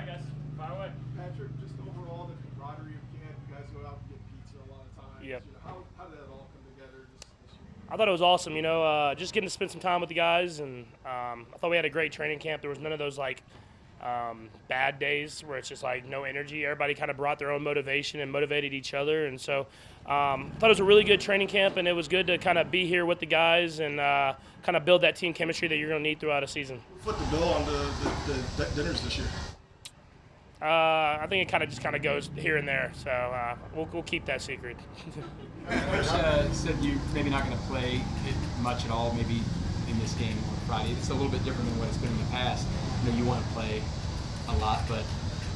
right, guys. Fire away. Patrick, just overall the camaraderie of camp. You guys go out and get pizza a lot of times. Yep. How did that all come together this year? I thought it was awesome. Just getting to spend some time with the guys, and I thought we had a great training camp. There was none of those bad days where it's just like no energy. Everybody kind of brought their own motivation and motivated each other, and so I thought it was a really good training camp, and it was good to kind of be here with the guys and kind of build that team chemistry that you're going to need throughout a season. Foot the bill on the dinners this year. I think it kind of goes here and there, so we'll keep that secret. Coach said you're maybe not going to play it much at all, maybe in this game on Friday. It's a little bit different than what it's been in the past. I know you want to play a lot, but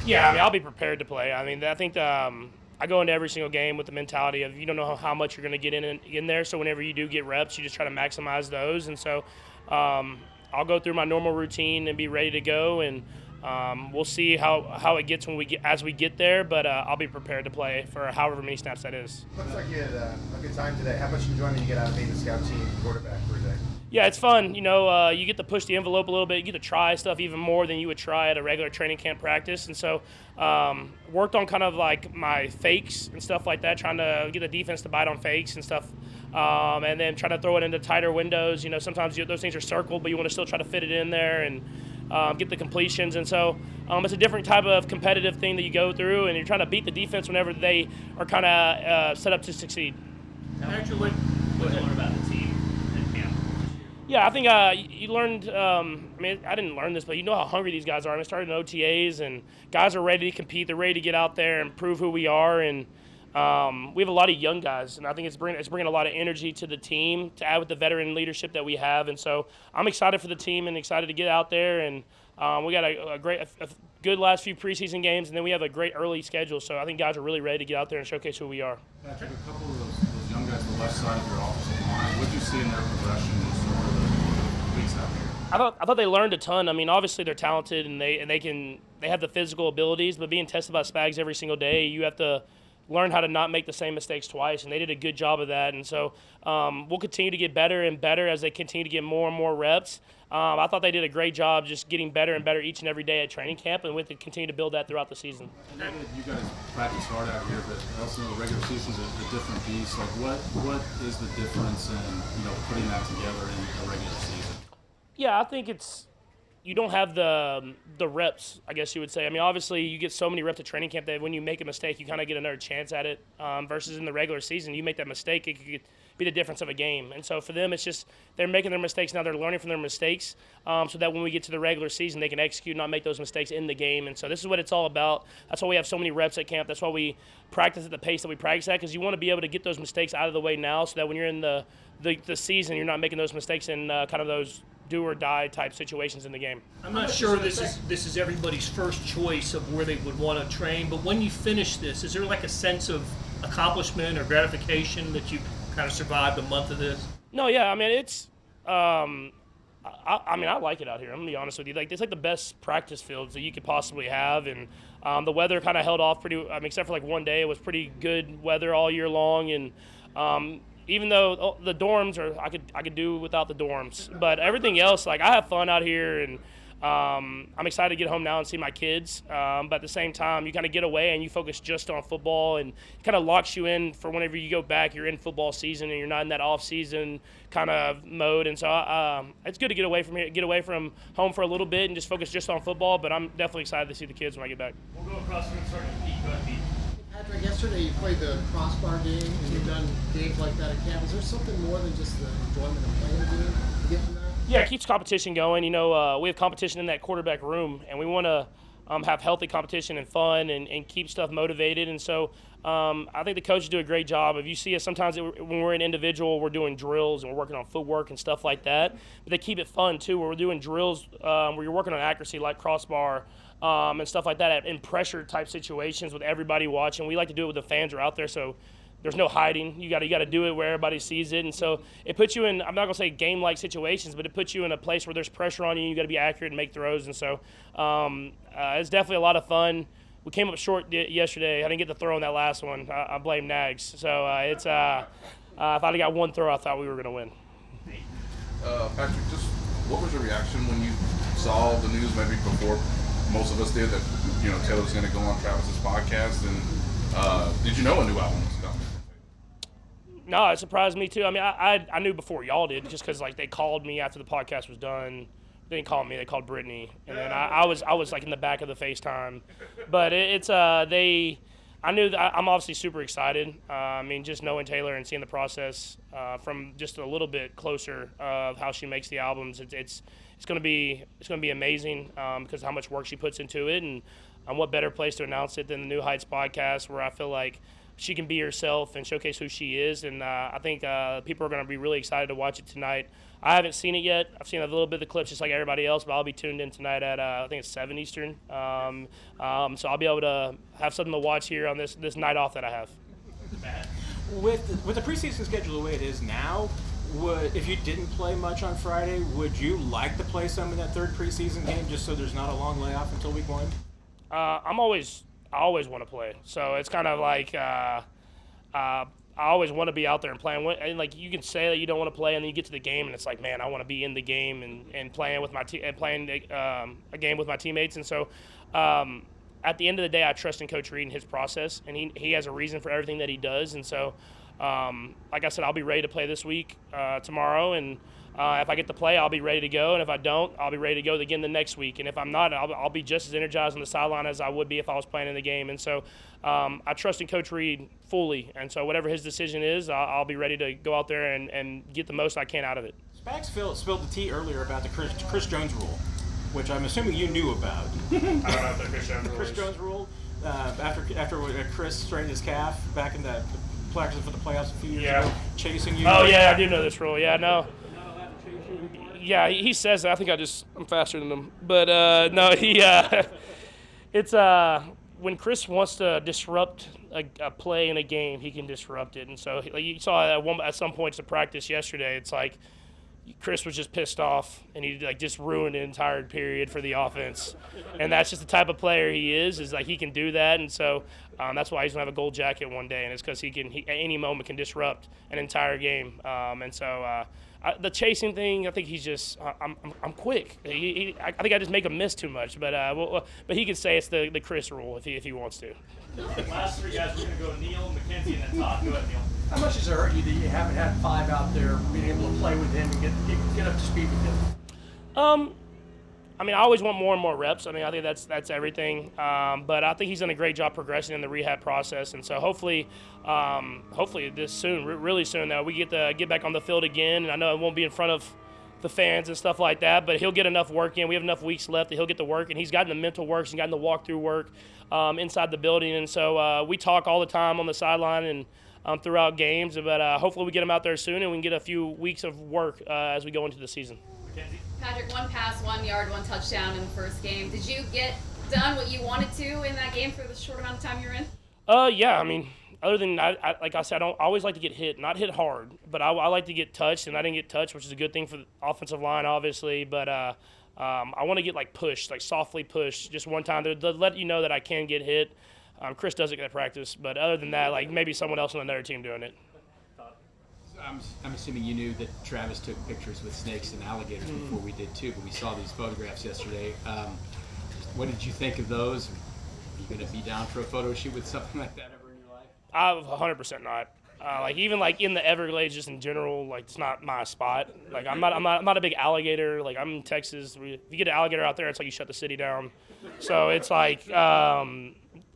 yeah, I'll be prepared to play. I think I go into every single game with the mentality of you don't know how much you're going to get in there. So whenever you do get reps, you just try to maximize those. And so I'll go through my normal routine and be ready to go. And we'll see how it gets as we get there. But I'll be prepared to play for however many snaps that is. Looks like you had a good time today. How much enjoyment do you get out of being the scout team quarterback for a day? Yeah, it's fun. You get to push the envelope a little bit. You get to try stuff even more than you would try at a regular training camp practice. And so worked on kind of like my fakes and stuff like that, trying to get the defense to bite on fakes and stuff. And then try to throw it into tighter windows. Sometimes those things are circled, but you want to still try to fit it in there and get the completions. And so it's a different type of competitive thing that you go through, and you're trying to beat the defense whenever they are kind of set up to succeed. Patrick, what did you learn about the team at camp? Yeah, I think you learned. I didn't learn this, but you know how hungry these guys are. I started in OTAs, and guys are ready to compete. They're ready to get out there and prove who we are. And we have a lot of young guys, and I think it's bringing a lot of energy to the team to add with the veteran leadership that we have. And so I'm excited for the team and excited to get out there. And we got a good last few preseason games, and then we have a great early schedule. So I think guys are really ready to get out there and showcase who we are. Patrick, a couple of those young guys on the left side of your offensive line, what did you see in their progression over the weeks out here? I thought they learned a ton. Obviously they're talented and they have the physical abilities, but being tested by Spags every single day, you have to learn how to not make the same mistakes twice, and they did a good job of that. And so we'll continue to get better and better as they continue to get more and more reps. I thought they did a great job just getting better and better each and every day at training camp, and we have to continue to build that throughout the season. I know that you guys practice hard out here, but also the regular season's a different beast. Like, what is the difference in putting that together in a regular season? Yeah, I think you don't have the reps, I guess you would say. Obviously, you get so many reps at training camp that when you make a mistake, you kind of get another chance at it. Versus in the regular season, you make that mistake, it could be the difference of a game. And so for them, it's just they're making their mistakes now. They're learning from their mistakes so that when we get to the regular season, they can execute, not make those mistakes in the game. And so this is what it's all about. That's why we have so many reps at camp. That's why we practice at the pace that we practice at, because you want to be able to get those mistakes out of the way now so that when you're in the season, you're not making those mistakes in kind of those do or die type situations in the game. I'm not sure this is everybody's first choice of where they would want to train, but when you finish this, is there like a sense of accomplishment or gratification that you kind of survived a month of this? No, yeah, it's I like it out here. I'm gonna be honest with you. It's like the best practice fields that you could possibly have, and the weather kind of held off pretty. Except for like one day, it was pretty good weather all year long, and even though the dorms I could do without the dorms, but everything else, I have fun out here, and I'm excited to get home now and see my kids. But at the same time, you kind of get away and you focus just on football, and it kind of locks you in for whenever you go back. You're in football season and you're not in that off season kind of mode, and so it's good to get away from here, get away from home for a little bit, and just focus just on football. But I'm definitely excited to see the kids when I get back. We'll go across and start with Pete. Go ahead, Pete. Patrick, yesterday you played the crossbar game, and you've done games like that at camp. Is there something more than just the enjoyment of playing the game to get from that? Yeah, it keeps competition going. We have competition in that quarterback room, and we want to have healthy competition and fun and keep stuff motivated. And so I think the coaches do a great job. If you see us sometimes when we're in individual, we're doing drills and we're working on footwork and stuff like that. But they keep it fun, too, where we're doing drills where you're working on accuracy like crossbar and stuff like that in pressure-type situations with everybody watching. We like to do it when the fans are out there, so there's no hiding. You got to do it where everybody sees it. And so it puts you in, I'm not going to say game-like situations, but it puts you in a place where there's pressure on you. You got to be accurate and make throws. And so it's definitely a lot of fun. We came up short yesterday. I didn't get the throw on that last one. I blame Nags. So if I'd have got one throw, I thought we were going to win. Patrick, just what was your reaction when you saw the news maybe before most of us did, that Taylor's going to go on Travis's podcast. And did you know a new album was coming? No, it surprised me too. I mean, I knew before y'all did, just because like they called me after the podcast was done. They didn't call me; they called Brittany, and then I was like in the back of the FaceTime. But I knew that I'm obviously super excited. I mean, just knowing Taylor and seeing the process from just a little bit closer of how she makes the albums, it's gonna be amazing because how much work she puts into it, and what better place to announce it than the New Heights podcast, where I feel like she can be herself and showcase who she is. And I think people are going to be really excited to watch it tonight. I haven't seen it yet. I've seen a little bit of the clips just like everybody else, but I'll be tuned in tonight at I think it's 7 Eastern. So I'll be able to have something to watch here on this night off that I have. With the preseason schedule the way it is now, if you didn't play much on Friday, would you like to play some in that third preseason game just so there's not a long layoff until week 1? I always want to play. So it's kind of like I always want to be out there and playing. And like you can say that you don't want to play, and then you get to the game, and it's like, man, I want to be in the game and playing with playing a game with my teammates. And so at the end of the day, I trust in Coach Reed and his process, and he has a reason for everything that he does. And so, like I said, I'll be ready to play this week, tomorrow, and if I get to play, I'll be ready to go, and if I don't, I'll be ready to go again the next week. And if I'm not, I'll be just as energized on the sideline as I would be if I was playing in the game. And so I trust in Coach Reed fully, and so whatever his decision is, I'll be ready to go out there and get the most I can out of it. Spags spilled the tea earlier about the Chris Jones rule, which I'm assuming you knew about. I don't know if the Chris Jones rule Chris Jones rule, after Chris strained his calf back in the practice for the playoffs a few years ago, chasing you. Oh, yeah, I do know this rule. Yeah, no. Yeah, he says that. I think I'm faster than him. But no, it's when Chris wants to disrupt a play in a game, he can disrupt it. And so like you saw at some points of practice yesterday, it's like Chris was just pissed off, and he like just ruined an entire period for the offense. And that's just the type of player he is like he can do that. And so that's why he's gonna have a gold jacket one day, and it's because he at any moment can disrupt an entire game. And so the chasing thing, I think he's just I'm quick. I think I just make him miss too much. But he can say it's the Chris rule if he wants to. Last 3 guys, we're going to go Neil, McKenzie, and then Todd. Go ahead, Neil. How much does it hurt you that you haven't had 5 out there being able to play with him and get up to speed with him? I mean, I always want more and more reps. I mean, I think that's everything. But I think he's done a great job progressing in the rehab process, and so hopefully this soon, really soon, that we get back on the field again. And I know it won't be in front of the fans and stuff like that, but he'll get enough work in. We have enough weeks left that he'll get the work, and he's gotten the mental work, he's gotten the walkthrough work inside the building. And so we talk all the time on the sideline and throughout games. But hopefully we get him out there soon, and we can get a few weeks of work as we go into the season. McKenzie. Patrick, 1 pass, 1 yard, 1 touchdown in the first game. Did you get done what you wanted to in that game for the short amount of time you were in? Yeah, I mean, other than like I said, I always like to get hit, not hit hard, but I like to get touched, and I didn't get touched, which is a good thing for the offensive line, obviously. But I want to get like pushed, like softly pushed, just one time to let you know that I can get hit. Chris does it at practice, but other than that, like maybe someone else on another team doing it. I'm assuming you knew that Travis took pictures with snakes and alligators before we did too, but we saw these photographs yesterday. What did you think of those? Are you going to be down for a photo shoot with something like that ever in your life? I'm 100% not. Like even like in the Everglades, just in general, like it's not my spot. Like I'm not a big alligator. Like I'm in Texas. If you get an alligator out there, it's like you shut the city down. So it's like.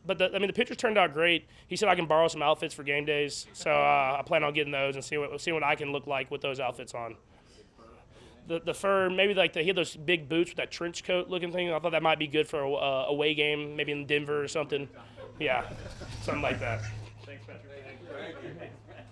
But the pictures turned out great. He said I can borrow some outfits for game days, so I plan on getting those and seeing what I can look like with those outfits on. The fur, maybe like he had those big boots with that trench coat looking thing. I thought that might be good for a away game, maybe in Denver or something. Yeah, something like that.